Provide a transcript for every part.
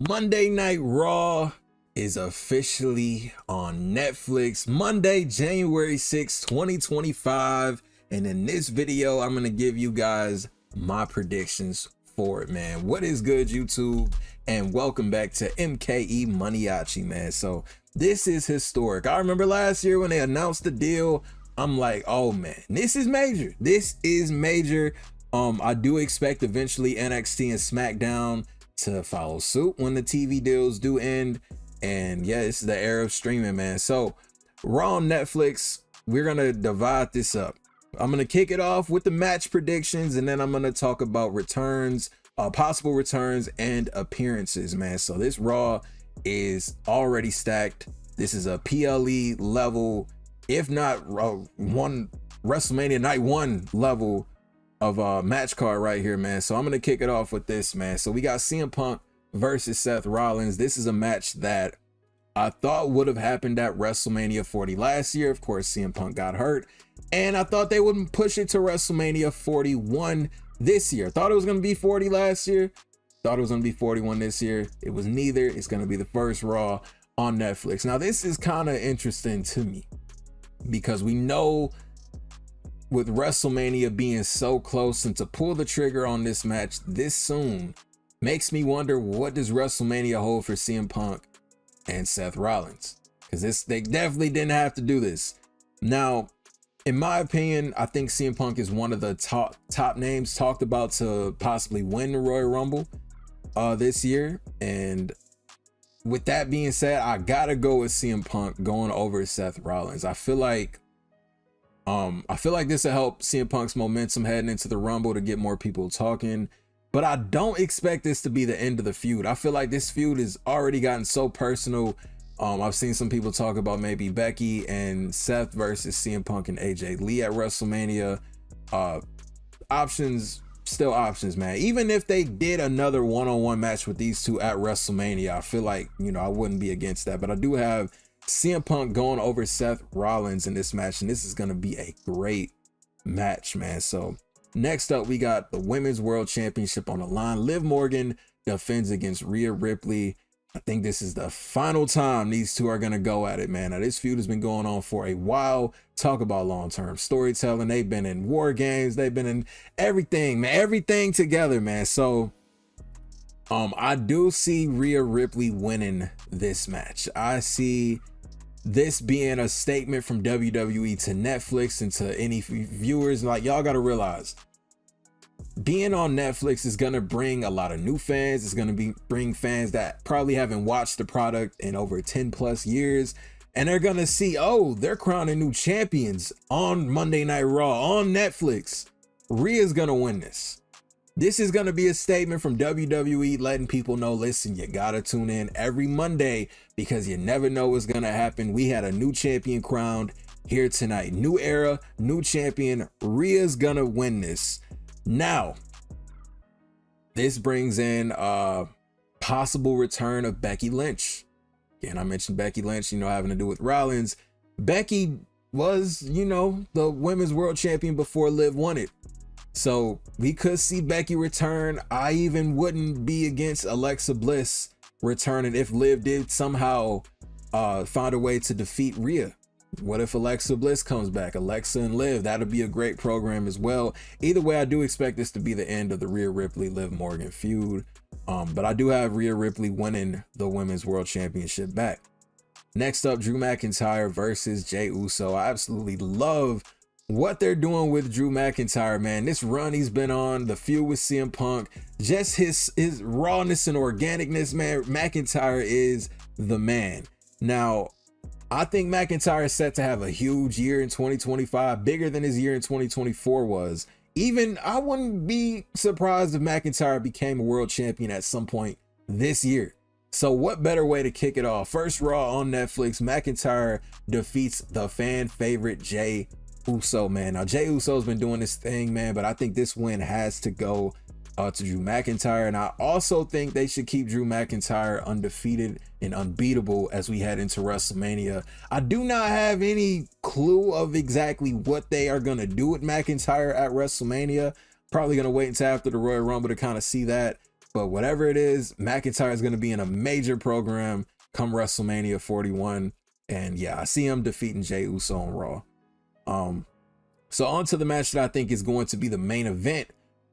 Monday Night Raw is officially on Netflix. Monday, January 6th, 2025. And in this video, I'm going to give you guys my predictions for it, man. What is good, YouTube? And welcome back to MKE MANIACI, man. So this is historic. I remember last year when they announced the deal, I'm like, oh man, this is major. This is major. I do expect eventually NXT and SmackDown to follow suit when the TV deals do end. And yeah, this is the era of streaming, man. So Raw on Netflix, we're gonna divide this up. I'm gonna kick it off with the match predictions, and then I'm gonna talk about returns, possible returns and appearances, man. So this Raw is already stacked. This is a PLE level, if not one WrestleMania night one level of match card right here, man. So I'm gonna kick it off with this, man. So we got CM Punk versus Seth Rollins. This is a match that I thought would have happened at WrestleMania 40 last year. Of course, CM Punk got hurt, and I thought they wouldn't push it to WrestleMania 41 this year. Thought it was gonna be 40 last year, thought it was gonna be 41 this year. It was neither. It's gonna be the first Raw on Netflix. Now this is kind of interesting to me because we know with WrestleMania being so close, and to pull the trigger on this match this soon makes me wonder, what does WrestleMania hold for CM Punk and Seth Rollins? Because they definitely didn't have to do this. Now, in my opinion, I think CM Punk is one of the top names talked about to possibly win the Royal Rumble this year. And with that being said, I gotta go with CM Punk going over Seth Rollins. I feel like this will help CM Punk's momentum heading into the Rumble to get more people talking. But I don't expect this to be the end of the feud. I feel like this feud has already gotten so personal. I've seen some people talk about maybe Becky and Seth versus CM Punk and AJ Lee at WrestleMania. Options, still options, man. Even if they did another one-on-one match with these two at WrestleMania, I feel like, I wouldn't be against that. But I do have CM Punk going over Seth Rollins in this match, and this is going to be a great match, man. So next up, we got the Women's World Championship on the line. Liv Morgan defends against Rhea Ripley. I think this is the final time these two are going to go at it, man. Now, this feud has been going on for a while. Talk about long-term storytelling. They've been in War Games. They've been in everything, man. Everything together, man. So I do see Rhea Ripley winning this match. I see this being a statement from WWE to Netflix and to any viewers. Like, y'all got to realize, being on Netflix is going to bring a lot of new fans. It's going to bring fans that probably haven't watched the product in over 10 plus years. And they're going to see, oh, they're crowning new champions on Monday Night Raw on Netflix. Rhea's going to win this. This is going to be a statement from WWE letting people know, listen, you got to tune in every Monday because you never know what's going to happen. We had a new champion crowned here tonight. New era, new champion. Rhea's going to win this. Now, this brings in a possible return of Becky Lynch. Again, I mentioned Becky Lynch, having to do with Rollins. Becky was, the Women's World Champion before Liv won it. So we could see Becky return. I even wouldn't be against Alexa Bliss returning if Liv did somehow find a way to defeat Rhea. What if Alexa Bliss comes back? Alexa and Liv, that'll be a great program as well. Either way, I do expect this to be the end of the Rhea Ripley Liv Morgan feud. But I do have Rhea Ripley winning the Women's World Championship back. Next up, Drew McIntyre versus Jay Uso. I absolutely love what they're doing with Drew McIntyre, man. This run he's been on, the feud with CM Punk, just his rawness and organicness, man. McIntyre is the man. Now, I think McIntyre is set to have a huge year in 2025, bigger than his year in 2024 was. Even I wouldn't be surprised if McIntyre became a world champion at some point this year. So what better way to kick it off? First Raw on Netflix, McIntyre defeats the fan favorite Jay Uso, man. Now, Jay Uso's been doing this thing, man, but I think this win has to go to Drew McIntyre. And I also think they should keep Drew McIntyre undefeated and unbeatable as we head into WrestleMania. I do not have any clue of exactly what they are going to do with McIntyre at WrestleMania. Probably going to wait until after the Royal Rumble to kind of see that. But whatever it is, McIntyre is going to be in a major program come WrestleMania 41. And yeah, I see him defeating Jay Uso on Raw. So on to the match that I think is going to be the main event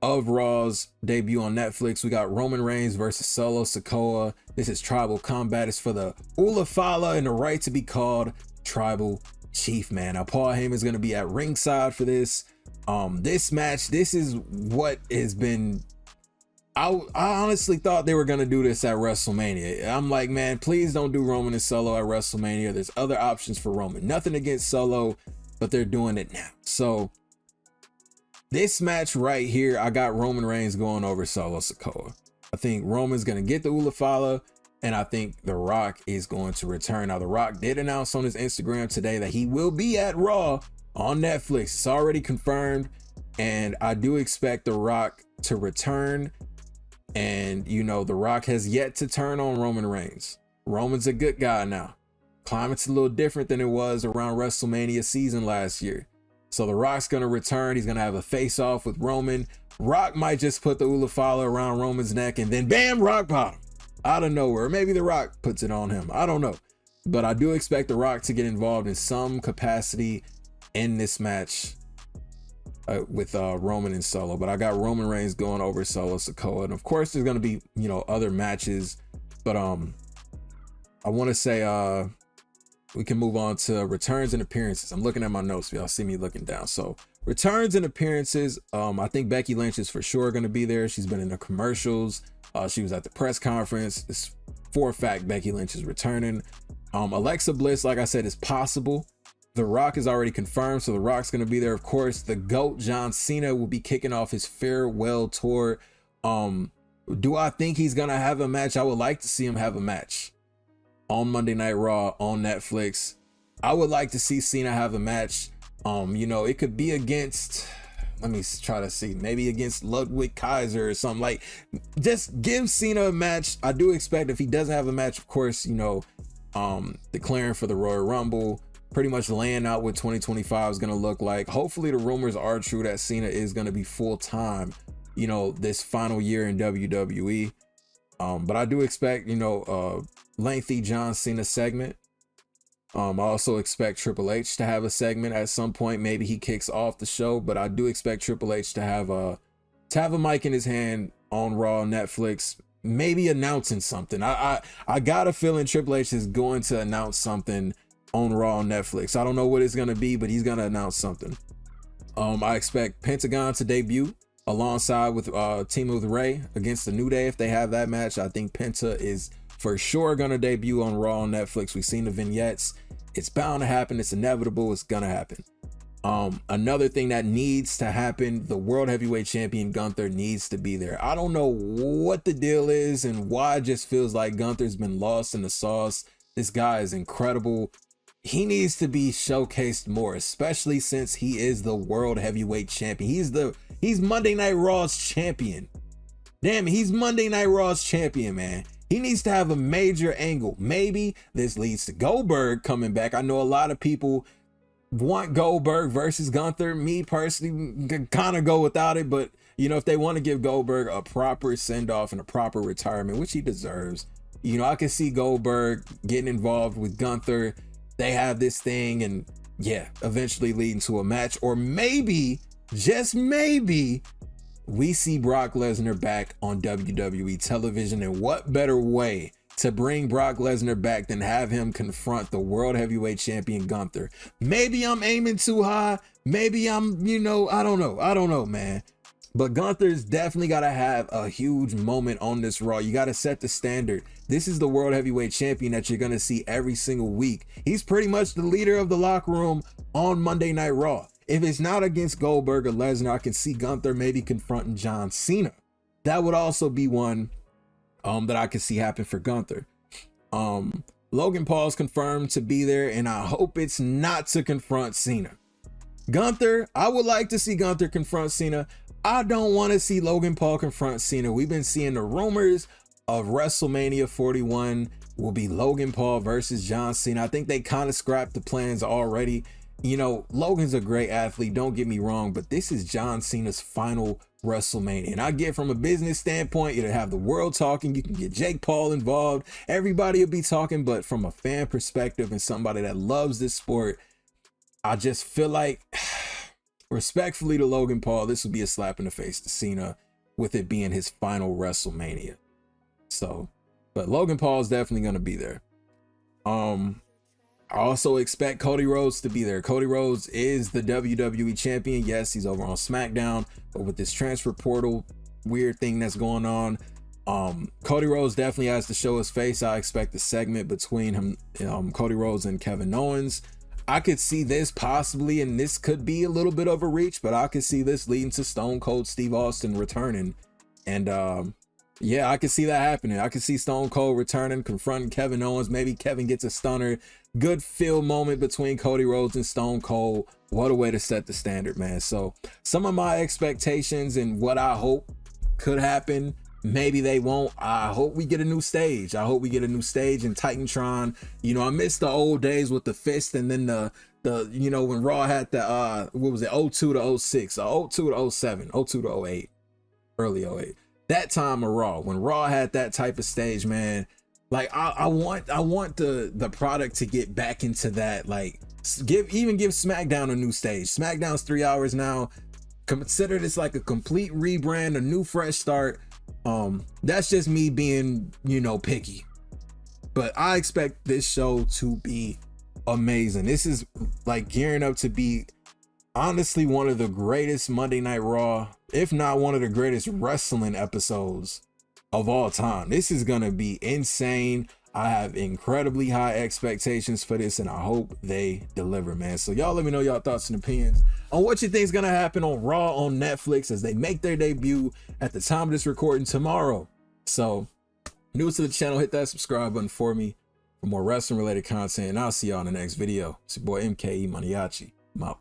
of Raw's debut on Netflix. We got Roman Reigns versus Solo Sikoa. This is Tribal Combat. It's for the Ulafala and the right to be called Tribal Chief, man. Now, Paul Heyman's going to be at ringside for this. This match, this is what has been... I honestly thought they were going to do this at WrestleMania. I'm like, man, please don't do Roman and Solo at WrestleMania. There's other options for Roman. Nothing against Solo, but they're doing it now. So this match right here, I got Roman Reigns going over Solo Sikoa. I think Roman's going to get the Ulafala, and I think The Rock is going to return. Now, The Rock did announce on his Instagram today that he will be at Raw on Netflix. It's already confirmed, and I do expect The Rock to return. And, you know, The Rock has yet to turn on Roman Reigns. Roman's a good guy now. Climate's a little different than it was around WrestleMania season last year. So The Rock's going to return. He's going to have a face-off with Roman. Rock might just put the Ulafala around Roman's neck and then bam, rock bottom out of nowhere. Maybe The Rock puts it on him. I don't know. But I do expect The Rock to get involved in some capacity in this match with Roman and Solo. But I got Roman Reigns going over Solo Sikoa. And of course, there's going to be, you know, other matches. But I want to say we can move on to returns and appearances. I'm looking at my notes. Y'all see me looking down. So returns and appearances. I think Becky Lynch is for sure going to be there. She's been in the commercials. She was at the press conference. It's for a fact Becky Lynch is returning. Alexa Bliss, like I said, is possible. The Rock is already confirmed, so The Rock's going to be there. Of course, the GOAT John Cena will be kicking off his farewell tour. Do I think he's going to have a match? I would like to see him have a match on Monday Night Raw on Netflix. I would like to see Cena have a match. You know, it could be against, let me try to see, maybe against Ludwig Kaiser or something. Like, just give Cena a match. I do expect if he doesn't have a match, of course, you know, declaring for the Royal Rumble, pretty much laying out what 2025 is going to look like. Hopefully the rumors are true that Cena is going to be full-time, you know, this final year in WWE. But I do expect, you know, lengthy John Cena segment. I also expect Triple H to have a segment at some point. Maybe he kicks off the show, but I do expect Triple H to have a mic in his hand on Raw, Netflix, maybe announcing something. I got a feeling Triple H is going to announce something on Raw on Netflix. I don't know what it's going to be, but he's going to announce something. I expect Pentagon to debut alongside with team with Rhea against the New Day. If they have that match, I think Penta is for sure going to debut on Raw on Netflix. We've seen the vignettes. It's bound to happen. It's inevitable. It's going to happen. Another thing that needs to happen, the World Heavyweight Champion Gunther needs to be there. I don't know what the deal is and why it just feels like Gunther's been lost in the sauce. This guy is incredible. He needs to be showcased more, especially since he is the World Heavyweight Champion. He's Monday Night Raw's champion. Damn, he's Monday Night Raw's champion, man. He needs to have a major angle. Maybe this leads to Goldberg coming back. I know a lot of people want Goldberg versus Gunther. Me personally can kind of go without it, but you know, if they want to give Goldberg a proper send-off and a proper retirement, which he deserves, you know, I can see Goldberg getting involved with Gunther. They have this thing and yeah, eventually leading to a match. Or maybe, just maybe, we see Brock Lesnar back on WWE television. And what better way to bring Brock Lesnar back than have him confront the World Heavyweight Champion Gunther? Maybe I'm aiming too high. Maybe I'm, you know, I don't know, man. But Gunther's definitely got to have a huge moment on this Raw. You got to set the standard. This is the World Heavyweight Champion that you're going to see every single week. He's pretty much the leader of the locker room on Monday Night Raw. If it's not against Goldberg or Lesnar, I can see Gunther maybe confronting John Cena. That would also be one that I could see happen for Gunther. Logan Paul's confirmed to be there, and I hope it's not to confront Cena. Gunther, I would like to see Gunther confront Cena. I don't want to see Logan Paul confront Cena. We've been seeing the rumors of WrestleMania 41 will be Logan Paul versus John Cena. I think they kind of scrapped the plans already. you know, Logan's a great athlete, don't get me wrong, but this is John Cena's final WrestleMania. And I get from a business standpoint, you'll have the world talking, you can get Jake Paul involved, everybody will be talking, but from a fan perspective and somebody that loves this sport, I just feel like, respectfully to Logan Paul, this will be a slap in the face to Cena with it being his final WrestleMania. So, but Logan Paul is definitely going to be there. I also expect Cody Rhodes to be there. Cody Rhodes is the WWE champion. Yes, he's over on SmackDown, but with this transfer portal weird thing that's going on, Cody Rhodes definitely has to show his face. I expect a segment between him, Cody Rhodes and Kevin Owens. I could see this possibly, and this could be a little bit of a reach, but I could see this leading to Stone Cold Steve Austin returning. And yeah, I could see that happening. I could see Stone Cold returning, confronting Kevin Owens. Maybe Kevin gets a stunner. Good feel moment between Cody Rhodes and Stone Cold. What a way to set the standard, man. So some of my expectations and what I hope could happen, maybe they won't. I hope we get a new stage. I hope we get a new stage in Titantron. You know, I miss the old days with the fist, and then the you know, when Raw had the what was it, 02 to 06, 02 to 07, 02 to 08, early 08. That time of Raw, when Raw had that type of stage, man, like I want the product to get back into that. Like give SmackDown a new stage. SmackDown's 3 hours now. Consider this like a complete rebrand, a new fresh start. That's just me being, you know, picky, but I expect this show to be amazing. This is like gearing up to be honestly one of the greatest Monday Night Raw, if not one of the greatest wrestling episodes of all time. This is gonna be insane. I have incredibly high expectations for this, and I hope they deliver, man. So y'all let me know y'all thoughts and opinions on what you think is gonna happen on Raw on Netflix as they make their debut at the time of this recording tomorrow. So new to the channel, hit that subscribe button for me for more wrestling related content, and I'll see y'all in the next video. It's your boy MKE MANIACI. I'm out.